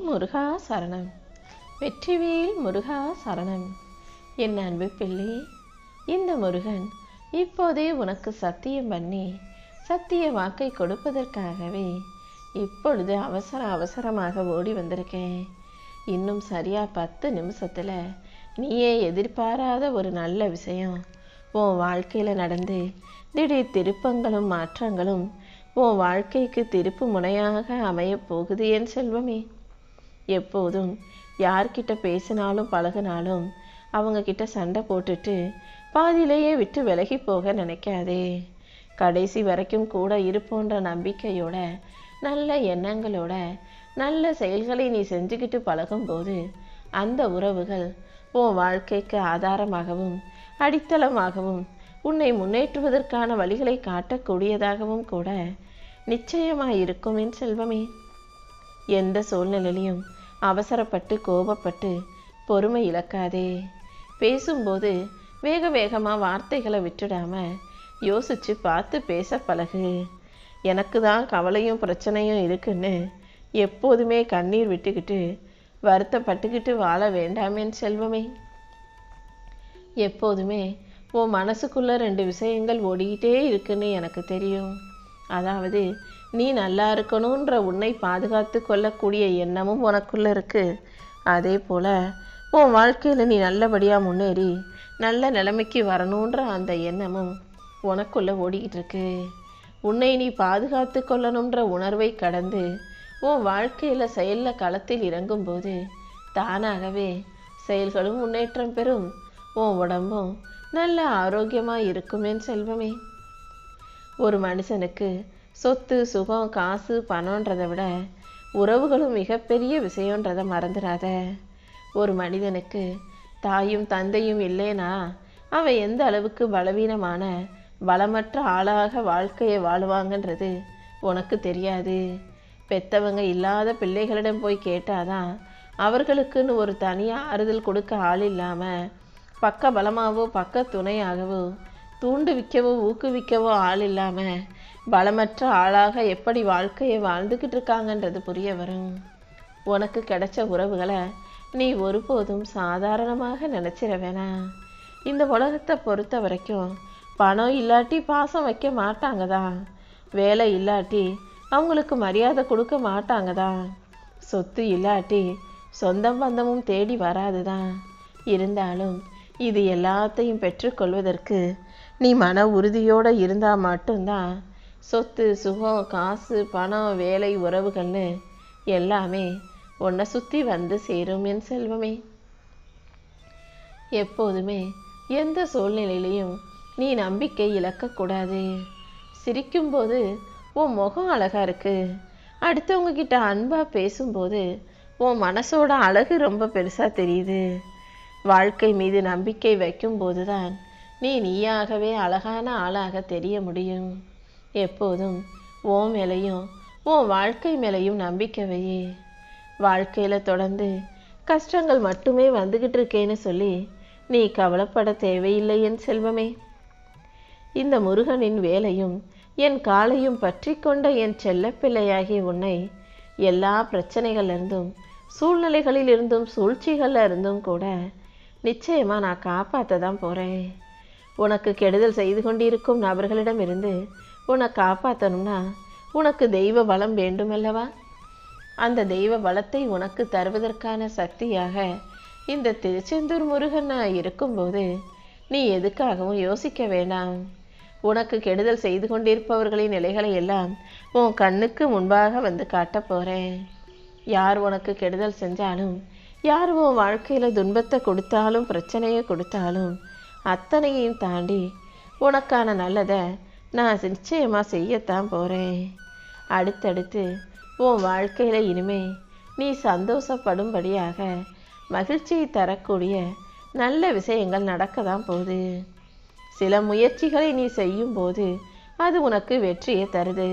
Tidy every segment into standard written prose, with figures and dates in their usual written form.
முருகா சரணம். வெற்றிவேல் முருகா சரணம். என் அன்பு பிள்ளை, இந்த முருகன் இப்போதே உனக்கு சத்தியம் பண்ணி சத்திய வாக்கை கொடுப்பதற்காகவே இப்பொழுது அவசரமாக ஓடி வந்திருக்கேன். இன்னும் சரியா 10 நிமிஷத்துல நீயே எதிர்பாராத ஒரு நல்ல விஷயம் உன் வாழ்க்கையில நடந்து திடீர் திருப்பங்களும் மாற்றங்களும் உன் வாழ்க்கைக்கு திருப்பு முனையாக அமைய போகுது என் செல்வமே. எப்போதும் யார்கிட்ட பேசினாலும் பழகினாலும் அவங்க கிட்ட சண்டை போட்டுட்டு பாதியிலேயே விட்டு விலகி போக நினைக்காதே. கடைசி வரைக்கும் கூட இருப்போன்ற நம்பிக்கையோட நல்ல எண்ணங்களோட நல்ல செயல்களை நீ செஞ்சுக்கிட்டு பழகும்போது அந்த உறவுகள் உன் வாழ்க்கைக்கு ஆதாரமாகவும் அடித்தளமாகவும் உன்னை முன்னேற்றுவதற்கான வழிகளை காட்டக்கூடியதாகவும் கூட நிச்சயமாயிருக்கும் என் செல்வமே. எந்த சூழ்நிலையிலையும் அவசரப்பட்டு கோபப்பட்டு பொறுமை இழக்காதே. பேசும்போது வேகமாக வார்த்தைகளை விட்டுடாம யோசிச்சு பார்த்து பேச பழகு. எனக்கு தான் கவலையும் பிரச்சனையும் இருக்குன்னு எப்போதுமே கண்ணீர் விட்டுக்கிட்டு வருத்தப்பட்டுக்கிட்டு வாழ வேண்டாமேன் செல்வமே. எப்போதுமே உன் மனசுக்குள்ள 2 விஷயங்கள் ஓடிக்கிட்டே இருக்குன்னு எனக்கு தெரியும். அதாவது நீ நல்லா இருக்கணுன்ற உன்னை பாதுகாத்து கொள்ளக்கூடிய எண்ணமும் உனக்குள்ள இருக்கு. அதே போல உன் வாழ்க்கையில் நீ நல்லபடியாக முன்னேறி நல்ல நிலைமைக்கு வரணுன்ற அந்த எண்ணமும் உனக்குள்ள ஓடிக்கிட்டு இருக்கு. உன்னை நீ பாதுகாத்து கொள்ளணுன்ற உணர்வை கடந்து உன் வாழ்க்கையில் செயலில் களத்தில் இறங்கும்போது தானாகவே செயல்களும் முன்னேற்றம் பெறும். உன் உடம்பும் நல்ல ஆரோக்கியமாக இருக்குமேன் செல்வமே. ஒரு மனுஷனுக்கு சொத்து சுகம் காசு பணன்றதை விட உறவுகளும் மிகப்பெரிய விஷயன்றதை மறந்துடாத. ஒரு மனிதனுக்கு தாயும் தந்தையும் இல்லைனா அவன் எந்த அளவுக்கு பலவீனமான பலமற்ற ஆளாக வாழ்க்கையை வாழுவாங்கன்றது உனக்கு தெரியாது. பெத்தவங்க இல்லாத பிள்ளைகளிடம் போய் கேட்டாதான் அவர்களுக்குன்னு ஒரு தனியாக ஆறுதல் கொடுக்க ஆள் இல்லாமல் பக்க பலமாகவோ பக்க துணையாகவோ தூண்டுவிக்கவோ ஊக்குவிக்கவோ ஆள் இல்லாமல் பலமற்ற ஆளாக எப்படி வாழ்க்கையை வாழ்ந்துக்கிட்டு இருக்காங்கன்றது புரிய வரும். உனக்கு கிடைச்ச உறவுகளை நீ ஒருபோதும் சாதாரணமாக நினச்சிட வேணாம். இந்த உலகத்தை பொறுத்த வரைக்கும் பணம் இல்லாட்டி பாசம் வைக்க மாட்டாங்க தான், வேலை இல்லாட்டி அவங்களுக்கு மரியாதை கொடுக்க மாட்டாங்க தான், சொத்து இல்லாட்டி சொந்தம் பந்தமும் தேடி வராது தான். இருந்தாலும் இது எல்லாத்தையும் பெற்றுக்கொள்வதற்கு நீ மன உறுதியோடு இருந்தால் மட்டும்தான் சொத்து சுகம் காசு பணம் வேலை உறவுகள்னு எல்லாமே உன்னை சுற்றி வந்து சேரும் என் செல்வமே. எப்போதுமே எந்த சூழ்நிலையிலையும் நீ நம்பிக்கை இழக்கக்கூடாது. சிரிக்கும்போது உன் முகம் அழகா இருக்கு, அடுத்தவங்க கிட்ட அன்பா பேசும்போது உன் மனசோட அழகு ரொம்ப பெருசா தெரியுது. வாழ்க்கை மீது நம்பிக்கை வைக்கும்போது தான் நீயாகவே அழகான ஆளாக தெரிய முடியும். எப்போதும் உன் மேலையும் உன் வாழ்க்கை மேலையும் நம்பிக்கை வையே. வாழ்க்கையில் தொடர்ந்து கஷ்டங்கள் மட்டுமே வந்துக்கிட்டு இருக்கேன்னு சொல்லி நீ கவலைப்பட தேவையில்லை என் செல்வமே. இந்த முருகனின் வேலையும் என் காலையும் பற்றி கொண்ட என் செல்லப்பிள்ளையாகி உன்னை எல்லா பிரச்சனைகளிலிருந்தும் சூழ்நிலைகளிலிருந்தும் சூழ்ச்சிகளில் இருந்தும் கூட நிச்சயமாக நான் காப்பாற்ற தான் போகிறேன். உனக்கு கெடுதல் செய்து கொண்டிருக்கும் நபர்களிடம் இருந்து உன்னை காப்பாற்றணும்னா உனக்கு தெய்வ பலம் வேண்டுமல்லவா? அந்த தெய்வ பலத்தை உனக்கு தருவதற்கான சக்தியாக இந்த திருச்செந்தூர் முருகன் நான் இருக்கும்போது நீ எதுக்காகவும் யோசிக்க வேண்டாம். உனக்கு கெடுதல் செய்து கொண்டிருப்பவர்களின் நிலைகளை எல்லாம் உன் கண்ணுக்கு முன்பாக வந்து காட்டப் போகிறேன். யார் உனக்கு கெடுதல் செஞ்சாலும், யார் உன் வாழ்க்கையில் துன்பத்தை கொடுத்தாலும் பிரச்சனையை கொடுத்தாலும் அத்தனையும் தாண்டி உனக்கான நல்லதை நான் நிச்சயமாக செய்யத்தான் போகிறேன். அடுத்தடுத்து உன் வாழ்க்கையில் இனிமே நீ சந்தோஷப்படும்படியாக மகிழ்ச்சியை தரக்கூடிய நல்ல விஷயங்கள் நடக்க தான் போகுது. சில முயற்சிகளை நீ செய்யும்போது அது உனக்கு வெற்றியை தருது.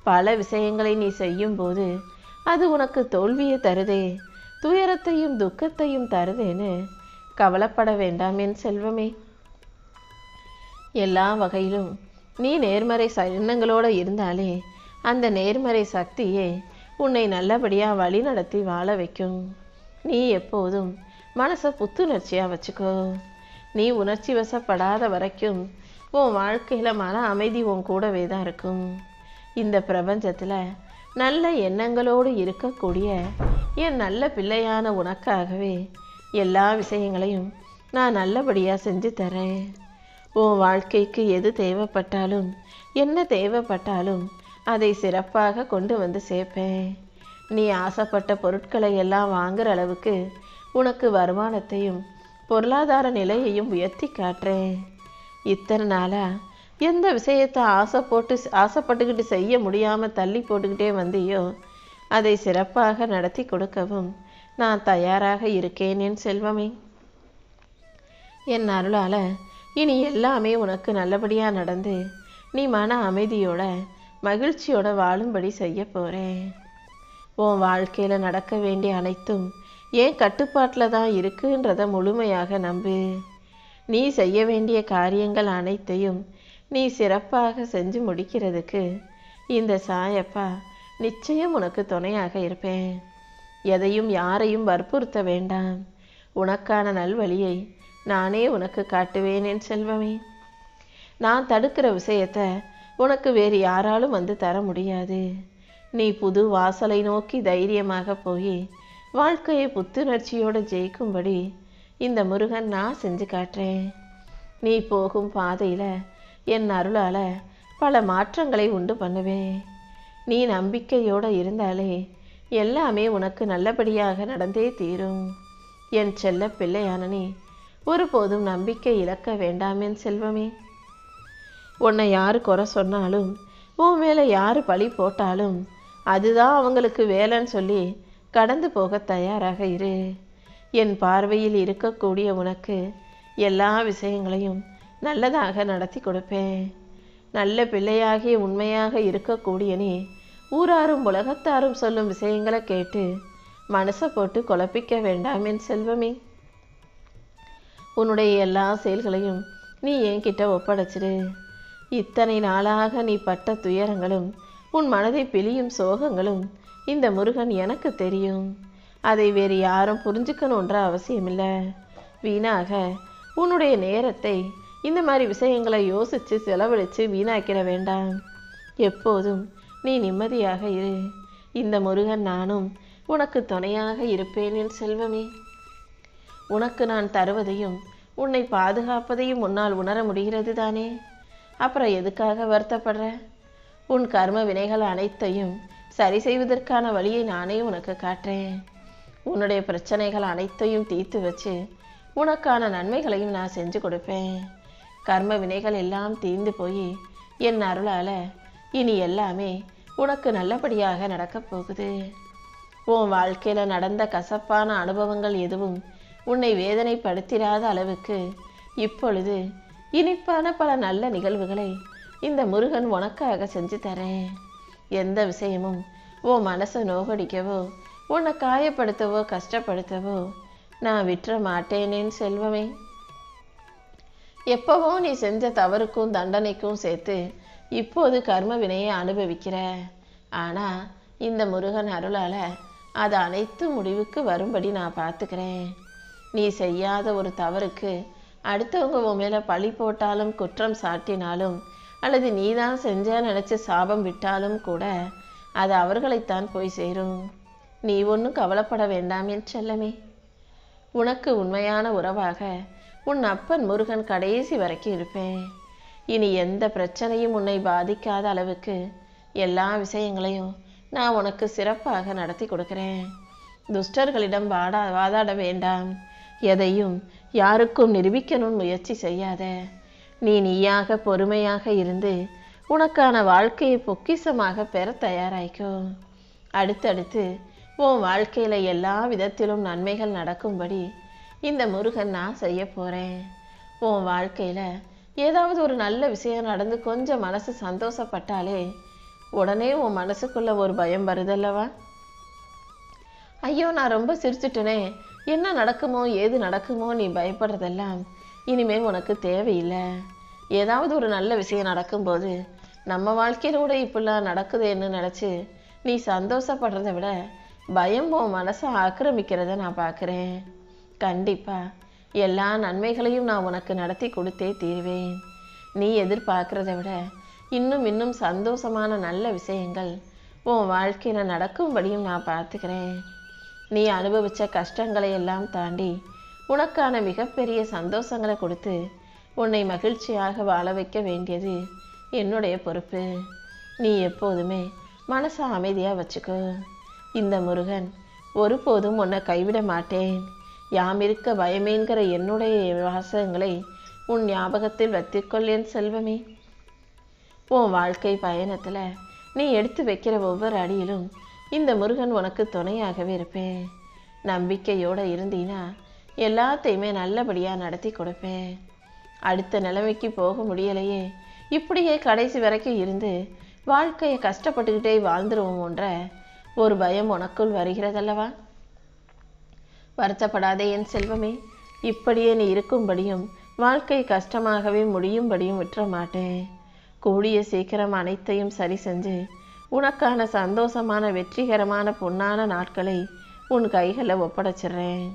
பல விஷயங்களை நீ செய்யும்போது அது உனக்கு தோல்வியை தருதே, துயரத்தையும் துக்கத்தையும் தருதேன்னு கவலைப்பட வேண்டாம் என் செல்வமே. எல்லா வகையிலும் நீ நேர்மறை எண்ணங்களோடு இருந்தாலே அந்த நேர்மறை சக்தியே உன்னை நல்லபடியாக வழி நடத்தி வாழ வைக்கும். நீ எப்போதும் மனசை புத்துணர்ச்சியாக வச்சுக்கோ. நீ உணர்ச்சி வசப்படாத வரைக்கும் உன் வாழ்க்கையில் மன அமைதி உன் கூடவே தான் இருக்கும். இந்த பிரபஞ்சத்தில் நல்ல எண்ணங்களோடு இருக்கக்கூடிய என் நல்ல பிள்ளையான உனக்காகவே எல்லா விஷயங்களையும் நான் நல்லபடியாக செஞ்சு தரேன். உன் வாழ்க்கைக்கு எது தேவைப்பட்டாலும் என்ன தேவைப்பட்டாலும் அதை சிறப்பாக கொண்டு வந்து சேர்ப்பேன். நீ ஆசைப்பட்ட பொருட்களை எல்லாம் வாங்குற அளவுக்கு உனக்கு வருமானத்தையும் பொருளாதார நிலையையும் உயர்த்தி காட்டுறேன். இத்தனை நாளாக எந்த விஷயத்தை ஆசைப்பட்டுக்கிட்டு செய்ய முடியாமல் தள்ளி போட்டுக்கிட்டே வந்தியோ அதை சிறப்பாக நடத்தி கொடுக்கவும் நான் தயாராக இருக்கேன் என் செல்வமே. என் அருளால் இனி எல்லாமே உனக்கு நல்லபடியாக நடந்து நீ மன அமைதியோட மகிழ்ச்சியோட வாழும்படி செய்ய போகிறேன். உன் வாழ்க்கையில் நடக்க வேண்டிய அனைத்தும் ஏன் கட்டுப்பாட்டில் தான் இருக்குன்றத முழுமையாக நம்பு. நீ செய்ய வேண்டிய காரியங்கள் அனைத்தையும் நீ சிறப்பாக செஞ்சு முடிக்கிறதுக்கு இந்த சாயப்பா நிச்சயம் உனக்கு துணையாக இருப்பேன். எதையும் யாரையும் வற்புறுத்த வேண்டாம். உனக்கான நல்வழியை நானே உனக்கு காட்டுவேன் என் செல்வமே. நான் தடுக்கிற விஷயத்தை உனக்கு வேறு யாராலும் வந்து தர முடியாது. நீ புது வாசலை நோக்கி தைரியமாக போய் வாழ்க்கையை புத்துணர்ச்சியோடு ஜெயிக்கும்படி இந்த முருகன் நான் செஞ்சு காட்டுறேன். நீ போகும் பாதையில் என் அருளால் பல மாற்றங்களை உண்டு பண்ணுவேன். நீ நம்பிக்கையோடு இருந்தாலே எல்லாமே உனக்கு நல்லபடியாக நடந்தே தீரும். என் செல்ல பிள்ளையான நீ ஒருபோதும் நம்பிக்கை இழக்க வேண்டாம் என் செல்வமே. உன்னை யார் குறை சொன்னாலும் உன் மேலே யார் பழி போட்டாலும் அதுதான் அவங்களுக்கு வேலைன்னு சொல்லி கடந்து போக தயாராக இரு. என் பார்வையில் இருக்கக்கூடிய உனக்கு எல்லா விஷயங்களையும் நல்லதாக நடத்தி கொடுப்பேன். நல்ல பிள்ளையாகிய உண்மையாக இருக்கக்கூடிய நீ ஊராரும் உலகத்தாரும் சொல்லும் விஷயங்களை கேட்டு மனசை போட்டு குழப்பிக்க வேண்டாம் என் செல்வமே. உன்னுடைய எல்லா செயல்களையும் நீ என்கிட்ட ஒப்படைச்சிடு. இத்தனை நாளாக நீ பட்ட துயரங்களும் உன் மனதை பிழியும் சோகங்களும் இந்த முருகன் எனக்கு தெரியும். அதை வேறு யாரும் புரிஞ்சுக்கணுன்ற அவசியமில்லை. வீணாக உன்னுடைய நேரத்தை இந்த மாதிரி விஷயங்களை யோசித்து செலவழித்து வீணாக்கிட வேண்டாம். எப்போதும் நீ நிம்மதியாக இரு. இந்த முருகன் நானும் உனக்கு துணையாக இருப்பேன் என் செல்வமே. உனக்கு நான் தருவதையும் உன்னை பாதுகாப்பதையும் உன்னால் உணர முடிகிறது தானே? அப்புறம் எதுக்காக வருத்தப்படுற? உன் கர்ம வினைகள் அனைத்தையும் சரி செய்வதற்கான வழியை நானே உனக்கு காட்டுறேன். உன்னுடைய பிரச்சனைகள் அனைத்தையும் தீர்த்து வச்சு உனக்கான நன்மைகளையும் நான் செஞ்சு கொடுப்பேன். கர்ம வினைகள் எல்லாம் தீர்ந்து போய் என் அருளால் இனி எல்லாமே உனக்கு நல்லபடியாக நடக்கப் போகுது. உன் வாழ்க்கையில் நடந்த கசப்பான அனுபவங்கள் எதுவும் உன்னை வேதனைப்படுத்திடாத அளவுக்கு இப்பொழுது இனிப்பான பல நல்ல நிகழ்வுகளை இந்த முருகன் உனக்காக செஞ்சு தரேன். எந்த விஷயமும் உன் மனசை நோகடிக்கவோ உன்னை காயப்படுத்தவோ கஷ்டப்படுத்தவோ நான் விட்டுற மாட்டேனேன் செல்வமே. எப்பவோ நீ செஞ்ச தவறுக்கும் தண்டனைக்கும் சேர்த்து இப்போது கர்ம வினையை அனுபவிக்கிற. ஆனால் இந்த முருகன் அருளால் அது அனைத்து முடிவுக்கு வரும்படி நான் பார்த்துக்கிறேன். நீ செய்யாத ஒரு தவறுக்கு அடுத்தவங்க உன் மேலே பழி போட்டாலும் குற்றம் சாட்டினாலும் அல்லது நீதான் செஞ்ச நினச்சி சாபம் விட்டாலும் கூட அது அவர்களைத்தான் போய் சேரும். நீ ஒன்றும் கவலைப்பட வேண்டாம் என் செல்லமே. உனக்கு உண்மையான உறவாக உன் அப்பன் முருகன் கடைசி வரைக்கும் இருப்பேன். இனி எந்த பிரச்சனையும் உன்னை பாதிக்காத அளவுக்கு எல்லா விஷயங்களையும் நான் உனக்கு சிறப்பாக நடத்தி கொடுக்கிறேன். துஷ்டர்களிடம் வாதாட வேண்டாம். எதையும் யாருக்கும் நிரூபிக்கணும்னு முயற்சி செய்யாத. நீயாக பொறுமையாக இருந்து உனக்கான வாழ்க்கையை பொக்கிஷமாக பெற தயாராய்க்கோ. அடுத்தடுத்து உன் வாழ்க்கையில் எல்லா விதத்திலும் நன்மைகள் நடக்கும்படி இந்த முருகன் நான் செய்ய போகிறேன். உன் வாழ்க்கையில் ஏதாவது ஒரு நல்ல விஷயம் நடந்து கொஞ்சம் மனசு சந்தோஷப்பட்டாலே உடனே உன் மனசுக்குள்ள ஒரு பயம் வருதல்லவா? ஐயோ நான் ரொம்ப சிரிச்சுட்டனே, என்ன நடக்குமோ ஏது நடக்குமோ நீ பயப்படுறதெல்லாம் இனிமேல் உனக்கு தேவையில்லை. ஏதாவது ஒரு நல்ல விஷயம் நடக்கும்போது நம்ம வாழ்க்கையில் கூட இப்படிலாம் நடக்குதுன்னு நினச்சி நீ சந்தோஷப்படுறத விட பயம் உன் மனசை ஆக்கிரமிக்கிறத நான் பார்க்குறேன். கண்டிப்பா எல்லா நன்மைகளையும் நான் உனக்கு நடத்தி கொடுத்தே தீர்வேன். நீ எதிர்பார்க்கிறத விட இன்னும் இன்னும் சந்தோஷமான நல்ல விஷயங்கள் உன் வாழ்க்கையில் நடக்கும்படியும் நான் பார்த்துக்கிறேன். நீ அனுபவித்த கஷ்டங்களை எல்லாம் தாண்டி உனக்கான மிகப்பெரிய சந்தோஷங்களை கொடுத்து உன்னை மகிழ்ச்சியாக வாழ வைக்க வேண்டியது என்னுடைய பொறுப்பு. நீ எப்போதுமே மனசை அமைதியாக வச்சுக்கோ. இந்த முருகன் ஒருபோதும் உன்னை கைவிட மாட்டேன். யாம் இருக்க பயமேங்கிற என்னுடைய வாசகங்களை உன் ஞாபகத்தில் வைத்துக்கொள் என் செல்வமே. உன் வாழ்க்கை பயணத்தில் நீ எடுத்து வைக்கிற ஒவ்வொரு அடியிலும் இந்த முருகன் உனக்கு துணையாகவே இருப்பேன். நம்பிக்கையோடு இருந்தீன்னா எல்லாத்தையுமே நல்லபடியாக நடத்தி கொடுப்பேன். அடுத்த நிலைமைக்கு போக முடியலையே, இப்படியே கடைசி வரைக்கும் இருந்து வாழ்க்கையை கஷ்டப்பட்டுக்கிட்டே வாழ்ந்துருவோமோன்ற ஒரு பயம் உனக்குள் வருகிறதல்லவா? வருத்தப்படாதே என் செல்வமே. இப்படியே நீ இருக்கும்படியும் வாழ்க்கை கஷ்டமாகவே முடியும்படியும் விட்டுற மாட்டேன். கூடிய சீக்கிரம் அனைத்தையும் சரி செஞ்சு உனக்கான சந்தோஷமான வெற்றிகரமான பொன்னான நாட்களை உன் கைகளை ஒப்படைச்சிடுறேன்.